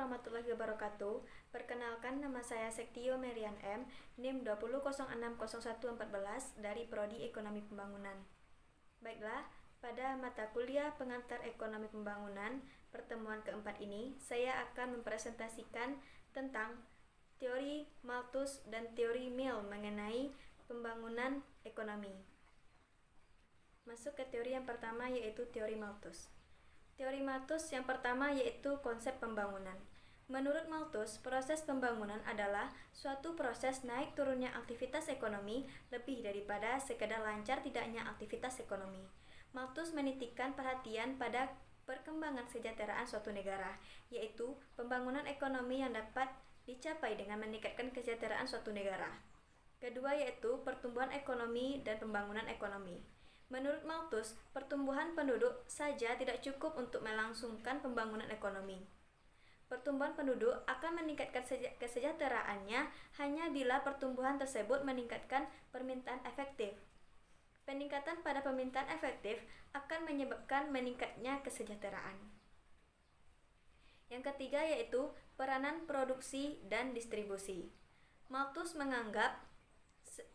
warahmatullahi wabarakatuh. Perkenalkan, nama saya Sektio Merian M, NIM 20060114 dari Prodi Ekonomi Pembangunan. Baiklah, pada mata kuliah pengantar Ekonomi Pembangunan pertemuan keempat ini, saya akan mempresentasikan tentang teori Malthus dan teori Mill mengenai pembangunan ekonomi. Masuk ke teori yang pertama, yaitu teori Malthus. Teori Malthus yang pertama yaitu konsep pembangunan. Menurut Malthus, proses pembangunan adalah suatu proses naik turunnya aktivitas ekonomi lebih daripada sekadar lancar tidaknya aktivitas ekonomi. Malthus menitikkan perhatian pada perkembangan kesejahteraan suatu negara, yaitu pembangunan ekonomi yang dapat dicapai dengan meningkatkan kesejahteraan suatu negara. Kedua yaitu pertumbuhan ekonomi dan pembangunan ekonomi. Menurut Malthus, pertumbuhan penduduk saja tidak cukup untuk melangsungkan pembangunan ekonomi. Pertumbuhan penduduk akan meningkatkan kesejahteraannya hanya bila pertumbuhan tersebut meningkatkan permintaan efektif. Peningkatan pada permintaan efektif akan menyebabkan meningkatnya kesejahteraan. Yang ketiga yaitu peranan produksi dan distribusi. Malthus menganggap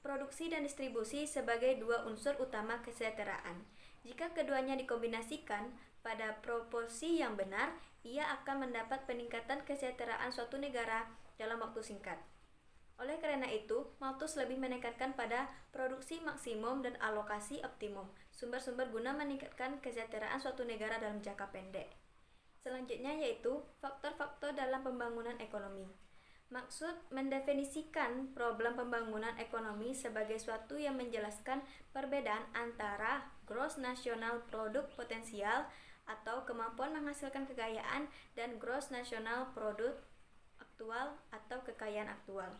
produksi dan distribusi sebagai dua unsur utama kesejahteraan. Jika keduanya dikombinasikan pada proporsi yang benar, ia akan mendapat peningkatan kesejahteraan suatu negara dalam waktu singkat. Oleh karena itu, Malthus lebih menekankan pada produksi maksimum dan alokasi optimum sumber-sumber guna meningkatkan kesejahteraan suatu negara dalam jangka pendek. Selanjutnya yaitu faktor-faktor dalam pembangunan ekonomi. Maksud mendefinisikan problem pembangunan ekonomi sebagai suatu yang menjelaskan perbedaan antara gross national product potensial atau kemampuan menghasilkan kekayaan dan gross national product aktual atau kekayaan aktual.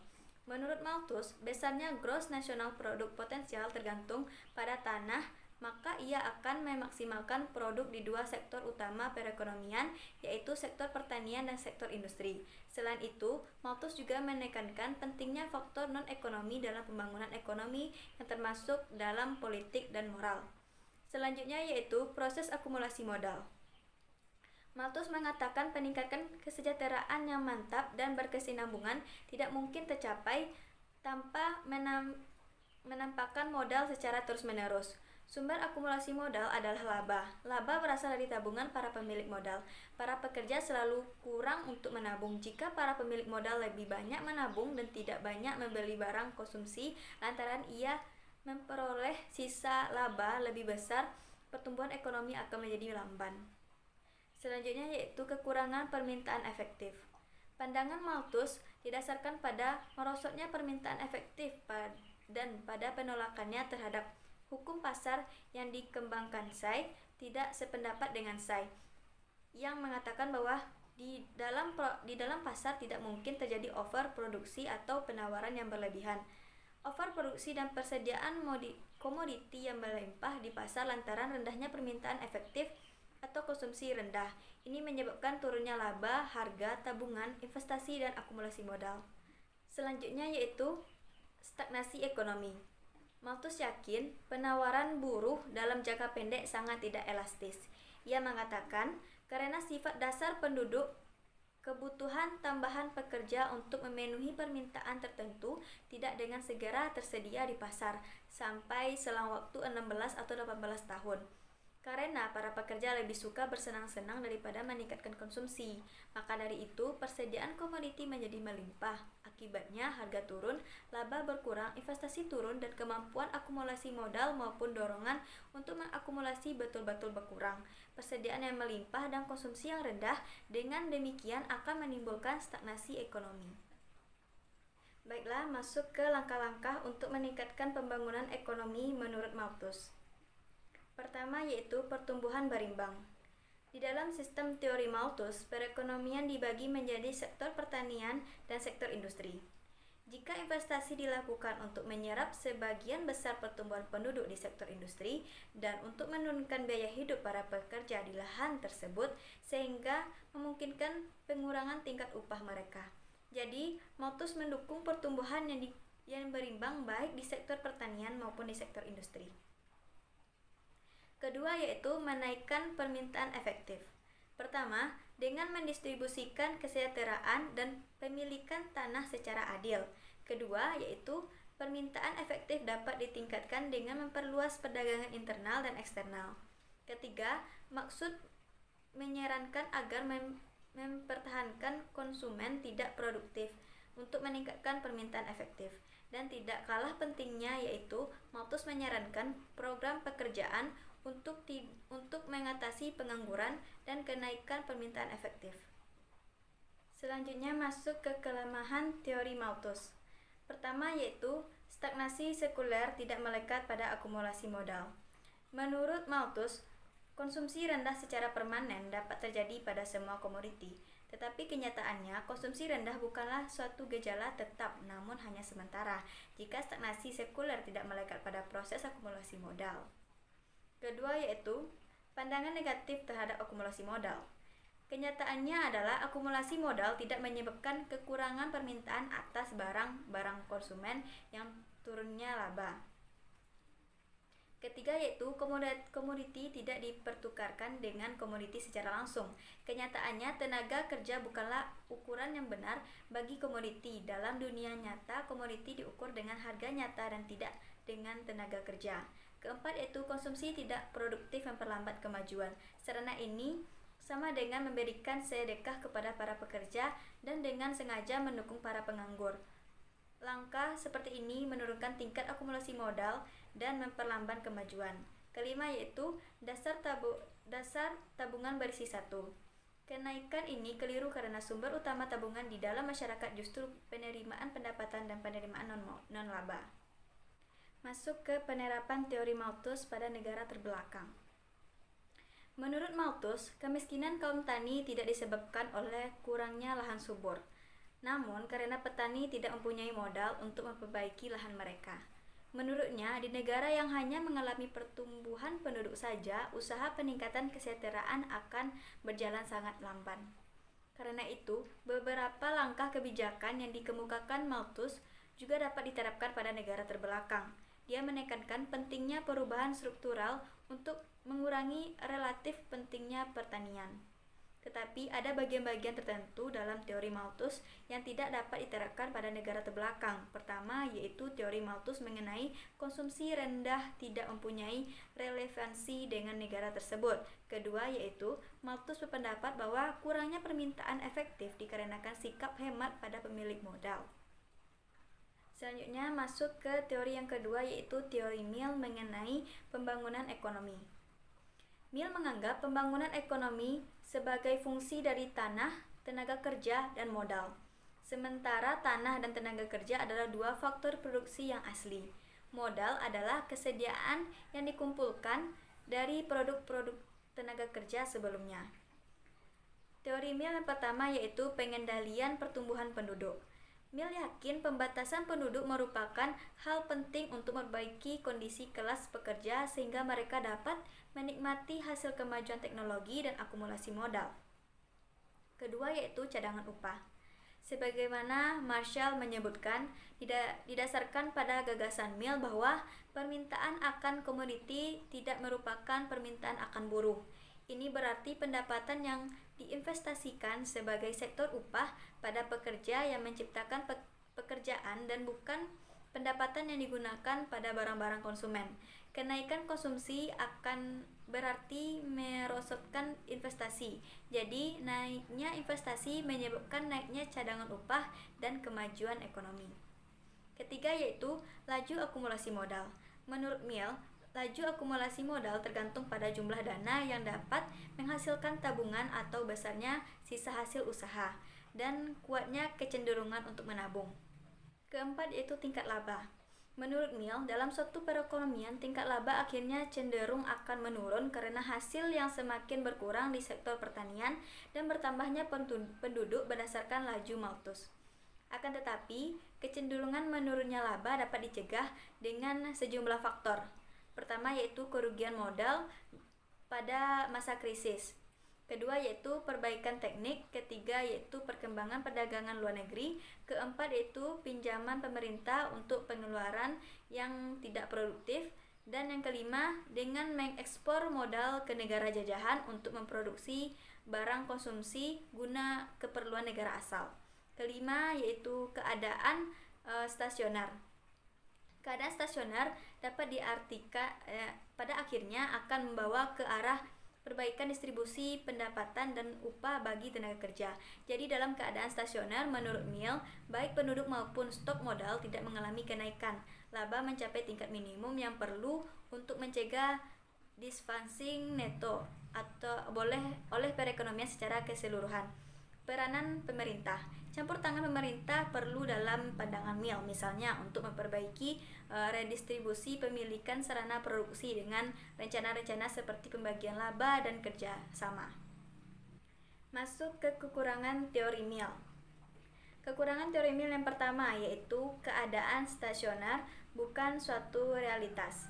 Menurut Malthus, besarnya gross national product potensial tergantung pada tanah, maka ia akan memaksimalkan produk di dua sektor utama perekonomian, yaitu sektor pertanian dan sektor industri. Selain itu, Malthus juga menekankan pentingnya faktor non-ekonomi dalam pembangunan ekonomi yang termasuk dalam politik dan moral. Selanjutnya yaitu proses akumulasi modal. Malthus mengatakan peningkatan kesejahteraan yang mantap dan berkesinambungan tidak mungkin tercapai tanpa menampakkan modal secara terus-menerus. Sumber akumulasi modal adalah laba. Laba berasal dari tabungan para pemilik modal. Para pekerja selalu kurang untuk menabung. Jika para pemilik modal lebih banyak menabung dan tidak banyak membeli barang konsumsi, lantaran ia memperoleh sisa laba lebih besar, pertumbuhan ekonomi akan menjadi lamban. Selanjutnya yaitu kekurangan permintaan efektif. Pandangan Malthus didasarkan pada merosotnya permintaan efektif dan pada penolakannya terhadap hukum pasar yang dikembangkan Say tidak sependapat dengan Say, yang mengatakan bahwa di dalam pasar tidak mungkin terjadi overproduksi atau penawaran yang berlebihan. Overproduksi dan persediaan komoditi yang melimpah di pasar lantaran rendahnya permintaan efektif atau konsumsi rendah. Ini menyebabkan turunnya laba, harga, tabungan, investasi, dan akumulasi modal. Selanjutnya yaitu stagnasi ekonomi. Malthus yakin penawaran buruh dalam jangka pendek sangat tidak elastis. Ia mengatakan karena sifat dasar penduduk, kebutuhan tambahan pekerja untuk memenuhi permintaan tertentu tidak dengan segera tersedia di pasar sampai selang waktu 16 atau 18 tahun. Karena para pekerja lebih suka bersenang-senang daripada meningkatkan konsumsi, maka dari itu persediaan komoditi menjadi melimpah. Akibatnya harga turun, laba berkurang, investasi turun, dan kemampuan akumulasi modal maupun dorongan untuk mengakumulasi betul-betul berkurang. Persediaan yang melimpah dan konsumsi yang rendah, dengan demikian akan menimbulkan stagnasi ekonomi. Baiklah, masuk ke langkah-langkah untuk meningkatkan pembangunan ekonomi menurut Malthus. Pertama yaitu pertumbuhan berimbang. Di dalam sistem teori Malthus, perekonomian dibagi menjadi sektor pertanian dan sektor industri. Jika investasi dilakukan untuk menyerap sebagian besar pertumbuhan penduduk di sektor industri dan untuk menurunkan biaya hidup para pekerja di lahan tersebut sehingga memungkinkan pengurangan tingkat upah mereka. Jadi, Malthus mendukung pertumbuhan yang berimbang baik di sektor pertanian maupun di sektor industri. Kedua yaitu menaikkan permintaan efektif. Pertama, dengan mendistribusikan kesejahteraan dan pemilikan tanah secara adil. Kedua, yaitu permintaan efektif dapat ditingkatkan dengan memperluas perdagangan internal dan eksternal. Ketiga, maksud menyarankan agar mempertahankan konsumen tidak produktif untuk meningkatkan permintaan efektif. Dan tidak kalah pentingnya yaitu Malthus menyarankan program pekerjaan untuk mengatasi pengangguran dan kenaikan permintaan efektif. Selanjutnya masuk ke kelemahan teori Malthus. Pertama yaitu stagnasi sekuler tidak melekat pada akumulasi modal. Menurut Malthus, konsumsi rendah secara permanen dapat terjadi pada semua komoditi. Tetapi kenyataannya, konsumsi rendah bukanlah suatu gejala tetap, namun hanya sementara, jika stagnasi sekuler tidak melekat pada proses akumulasi modal. Kedua yaitu, pandangan negatif terhadap akumulasi modal. Kenyataannya adalah akumulasi modal tidak menyebabkan kekurangan permintaan atas barang-barang konsumen yang turunnya laba. Ketiga yaitu komoditi tidak dipertukarkan dengan komoditi secara langsung. Kenyataannya tenaga kerja bukanlah ukuran yang benar bagi komoditi. Dalam dunia nyata, komoditi diukur dengan harga nyata dan tidak dengan tenaga kerja. Keempat yaitu konsumsi tidak produktif memperlambat kemajuan. Sarana ini sama dengan memberikan sedekah kepada para pekerja dan dengan sengaja mendukung para penganggur. Langkah seperti ini menurunkan tingkat akumulasi modal dan memperlambat kemajuan. Kelima yaitu dasar tabungan berisi satu. Kenaikan ini keliru karena sumber utama tabungan di dalam masyarakat justru penerimaan pendapatan dan penerimaan non-laba. Masuk ke penerapan teori Malthus pada negara terbelakang. Menurut Malthus, kemiskinan kaum tani tidak disebabkan oleh kurangnya lahan subur, namun karena petani tidak mempunyai modal untuk memperbaiki lahan mereka. Menurutnya, di negara yang hanya mengalami pertumbuhan penduduk saja, usaha peningkatan kesejahteraan akan berjalan sangat lamban. Karena itu, beberapa langkah kebijakan yang dikemukakan Malthus juga dapat diterapkan pada negara terbelakang. Dia menekankan pentingnya perubahan struktural untuk mengurangi relatif pentingnya pertanian. Tetapi ada bagian-bagian tertentu dalam teori Malthus yang tidak dapat diterapkan pada negara terbelakang. Pertama, yaitu teori Malthus mengenai konsumsi rendah tidak mempunyai relevansi dengan negara tersebut. Kedua, yaitu Malthus berpendapat bahwa kurangnya permintaan efektif dikarenakan sikap hemat pada pemilik modal. Selanjutnya masuk ke teori yang kedua, yaitu teori Mill mengenai pembangunan ekonomi. Mill menganggap pembangunan ekonomi sebagai fungsi dari tanah, tenaga kerja, dan modal. Sementara tanah dan tenaga kerja adalah dua faktor produksi yang asli. Modal adalah kesediaan yang dikumpulkan dari produk-produk tenaga kerja sebelumnya. Teori Mill yang pertama yaitu pengendalian pertumbuhan penduduk. Mill yakin pembatasan penduduk merupakan hal penting untuk memperbaiki kondisi kelas pekerja sehingga mereka dapat menikmati hasil kemajuan teknologi dan akumulasi modal. Kedua yaitu cadangan upah. Sebagaimana Marshall menyebutkan, didasarkan pada gagasan Mill bahwa permintaan akan komoditi tidak merupakan permintaan akan buruh. Ini berarti pendapatan yang diinvestasikan sebagai sektor upah pada pekerja yang menciptakan pekerjaan dan bukan pendapatan yang digunakan pada barang-barang konsumen. Kenaikan konsumsi akan berarti merosotkan investasi. Jadi, naiknya investasi menyebabkan naiknya cadangan upah dan kemajuan ekonomi. Ketiga yaitu laju akumulasi modal. Menurut Mill, laju akumulasi modal tergantung pada jumlah dana yang dapat menghasilkan tabungan atau besarnya sisa hasil usaha dan kuatnya kecenderungan untuk menabung. Keempat yaitu tingkat laba. Menurut Mill, dalam suatu perekonomian, tingkat laba akhirnya cenderung akan menurun karena hasil yang semakin berkurang di sektor pertanian dan bertambahnya penduduk berdasarkan laju Malthus. Akan tetapi, kecenderungan menurunnya laba dapat dicegah dengan sejumlah faktor. Pertama yaitu kerugian modal pada masa krisis. Kedua yaitu perbaikan teknik. Ketiga yaitu perkembangan perdagangan luar negeri. Keempat yaitu pinjaman pemerintah untuk pengeluaran yang tidak produktif. Dan yang kelima, dengan mengekspor modal ke negara jajahan untuk memproduksi barang konsumsi guna keperluan negara asal. Kelima yaitu keadaan stasioner. Keadaan stasioner dapat diartikan pada akhirnya akan membawa ke arah perbaikan distribusi pendapatan dan upah bagi tenaga kerja. Jadi dalam keadaan stasioner, menurut Mill, baik penduduk maupun stok modal tidak mengalami kenaikan. Laba mencapai tingkat minimum yang perlu untuk mencegah disfungsi neto atau oleh perekonomian secara keseluruhan. Peranan pemerintah. Campur tangan pemerintah perlu dalam pandangan Mill, misalnya untuk memperbaiki redistribusi pemilikan sarana produksi dengan rencana-rencana seperti pembagian laba dan kerja sama. Masuk ke kekurangan teori Mill. Kekurangan teori Mill yang pertama yaitu keadaan stasioner bukan suatu realitas.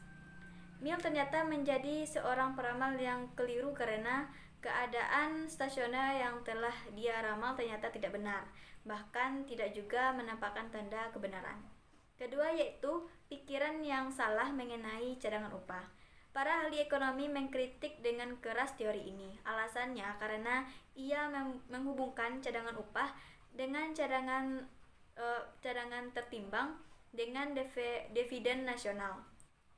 Mill ternyata menjadi seorang peramal yang keliru karena keadaan stasioner yang telah dia ramal ternyata tidak benar, bahkan tidak juga menampakkan tanda kebenaran. Kedua yaitu pikiran yang salah mengenai cadangan upah. Para ahli ekonomi mengkritik dengan keras teori ini. Alasannya karena ia menghubungkan cadangan upah dengan cadangan tertimbang dengan dividen nasional.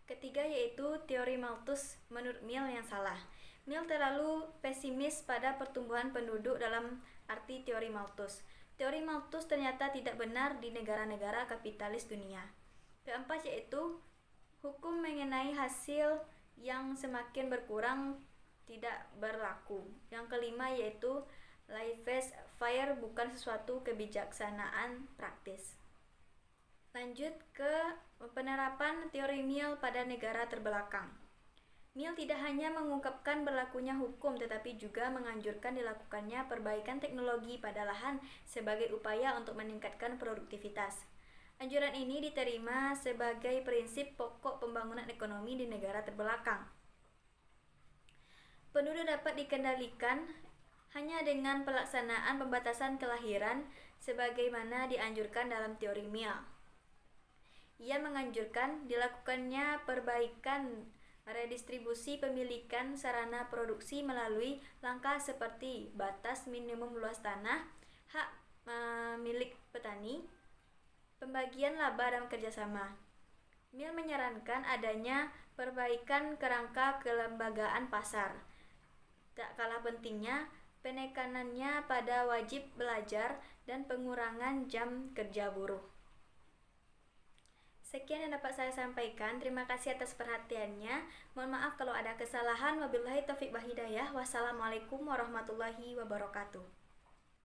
Ketiga yaitu teori Malthus menurut Mill yang salah. Mill terlalu pesimis pada pertumbuhan penduduk dalam arti teori Malthus. Teori Malthus ternyata tidak benar di negara-negara kapitalis dunia. Keempat yaitu hukum mengenai hasil yang semakin berkurang tidak berlaku. Yang kelima yaitu laissez-faire bukan sesuatu kebijaksanaan praktis. Lanjut ke penerapan teori Mill pada negara terbelakang. Mill tidak hanya mengungkapkan berlakunya hukum tetapi juga menganjurkan dilakukannya perbaikan teknologi pada lahan sebagai upaya untuk meningkatkan produktivitas. Anjuran ini diterima sebagai prinsip pokok pembangunan ekonomi di negara terbelakang. Penduduk dapat dikendalikan hanya dengan pelaksanaan pembatasan kelahiran sebagaimana dianjurkan dalam teori Mill. Ia menganjurkan dilakukannya perbaikan redistribusi pemilikan sarana produksi melalui langkah seperti batas minimum luas tanah, hak milik petani, pembagian laba dan kerjasama. Mill menyarankan adanya perbaikan kerangka kelembagaan pasar. Tak kalah pentingnya, penekanannya pada wajib belajar dan pengurangan jam kerja buruh. Sekian yang dapat saya sampaikan. Terima kasih atas perhatiannya. Mohon maaf kalau ada kesalahan. Wabillahi taufiq wal hidayah. Wassalamualaikum warahmatullahi wabarakatuh.